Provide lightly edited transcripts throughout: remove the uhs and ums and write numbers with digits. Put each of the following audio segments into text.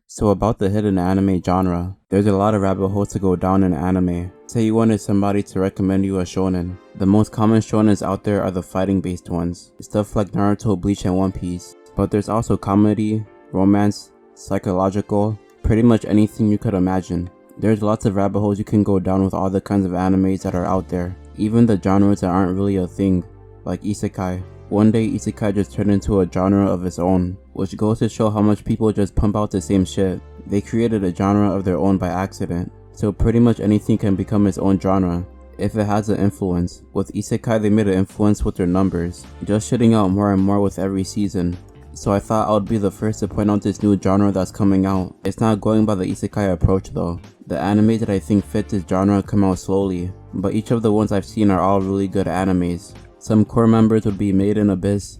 So about the hidden anime genre, there's a lot of rabbit holes to go down in anime. Say you wanted somebody to recommend you a shonen. The most common shonens out there are the fighting based ones, stuff like Naruto, Bleach, and One Piece. But there's also comedy, romance, psychological, pretty much anything you could imagine. There's lots of rabbit holes you can go down with all the kinds of animes that are out there, even the genres that aren't really a thing, like isekai. One day isekai just turned into a genre of its own, which goes to show how much people just pump out the same shit. They created a genre of their own by accident, so pretty much anything can become its own genre, if it has an influence. With isekai they made an influence with their numbers, just shitting out more and more with every season. So I thought I would be the first to point out this new genre that's coming out. It's not going by the isekai approach though. The anime that I think fit this genre come out slowly, but each of the ones I've seen are all really good animes. Some core members would be Made in Abyss,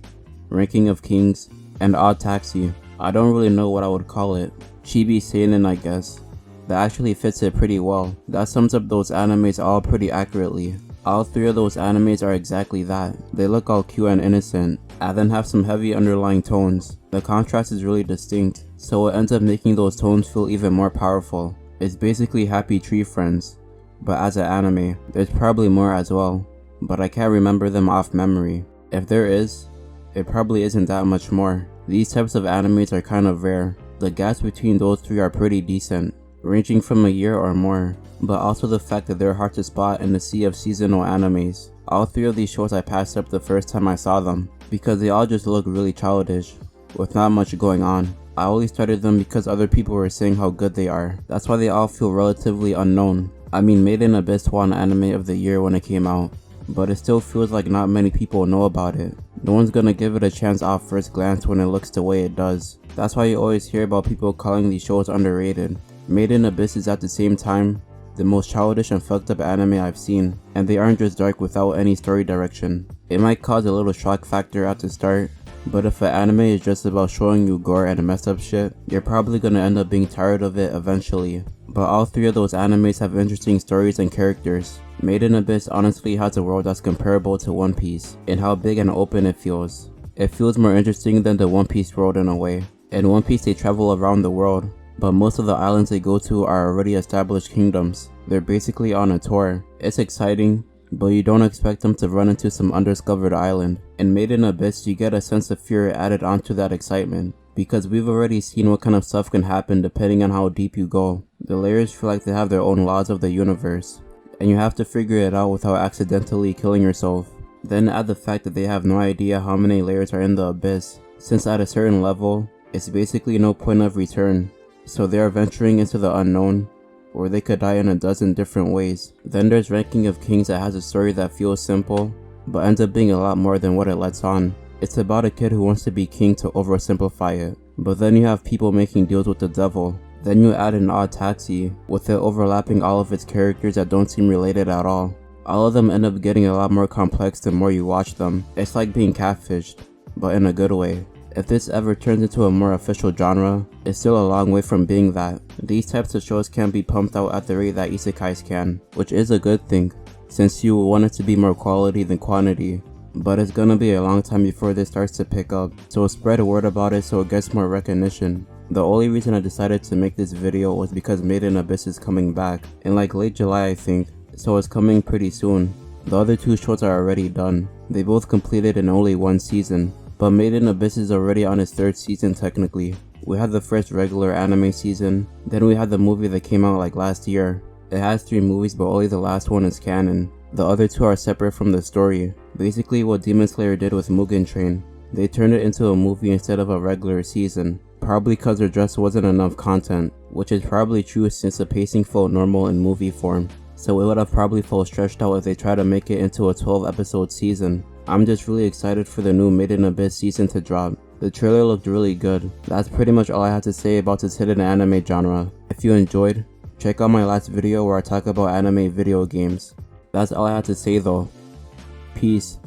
Ranking of Kings, and Odd Taxi. I don't really know what I would call it. Chibi Seinen, I guess. That actually fits it pretty well. That sums up those animes all pretty accurately. All three of those animes are exactly that. They look all cute and innocent, and then have some heavy underlying tones. The contrast is really distinct, so it ends up making those tones feel even more powerful. It's basically Happy Tree Friends, but as an anime. There's probably more as well, but I can't remember them off memory. If there is, it probably isn't that much more. These types of animes are kind of rare. The gaps between those three are pretty decent, ranging from a year or more, but also the fact that they're hard to spot in the sea of seasonal animes. All three of these shows I passed up the first time I saw them, because they all just look really childish, with not much going on. I only started them because other people were saying how good they are. That's why they all feel relatively unknown. I mean, Made in Abyss won Anime of the Year when it came out, but it still feels like not many people know about it. No one's gonna give it a chance off first glance when it looks the way it does. That's why you always hear about people calling these shows underrated. Made in Abyss is at the same time the most childish and fucked up anime I've seen, and they aren't just dark without any story direction. It might cause a little shock factor at the start, but if an anime is just about showing you gore and messed up shit, you're probably gonna end up being tired of it eventually. But all three of those animes have interesting stories and characters. Made in Abyss honestly has a world that's comparable to One Piece, in how big and open it feels. It feels more interesting than the One Piece world in a way. In One Piece they travel around the world, but most of the islands they go to are already established kingdoms. They're basically on a tour. It's exciting, but you don't expect them to run into some undiscovered island. In Made in Abyss you get a sense of fear added onto that excitement, because we've already seen what kind of stuff can happen depending on how deep you go. The layers feel like they have their own laws of the universe, and you have to figure it out without accidentally killing yourself. Then add the fact that they have no idea how many layers are in the abyss, since at a certain level, it's basically no point of return. So they are venturing into the unknown, where they could die in a dozen different ways. Then there's Ranking of Kings that has a story that feels simple, but ends up being a lot more than what it lets on. It's about a kid who wants to be king to oversimplify it, but then you have people making deals with the devil. Then you add an Odd Taxi, with it overlapping all of its characters that don't seem related at all. All of them end up getting a lot more complex the more you watch them. It's like being catfished, but in a good way. If this ever turns into a more official genre, it's still a long way from being that. These types of shows can't be pumped out at the rate that isekais can, which is a good thing, since you want it to be more quality than quantity. But it's gonna be a long time before this starts to pick up, so spread a word about it so it gets more recognition. The only reason I decided to make this video was because Made in Abyss is coming back, in like late July I think, so it's coming pretty soon. The other two shows are already done. They both completed in only one season, but Made in Abyss is already on its third season technically. We had the first regular anime season, then we had the movie that came out like last year. It has 3 movies but only the last one is canon. The other 2 are separate from the story, basically what Demon Slayer did with Mugen Train. They turned it into a movie instead of a regular season, probably cause there just wasn't enough content, which is probably true since the pacing felt normal in movie form. So it would have probably felt stretched out if they tried to make it into a 12 episode season. I'm just really excited for the new Made in Abyss season to drop. The trailer looked really good. That's pretty much all I had to say about this hidden anime genre. If you enjoyed, check out my last video where I talk about anime video games. That's all I had to say though. Peace.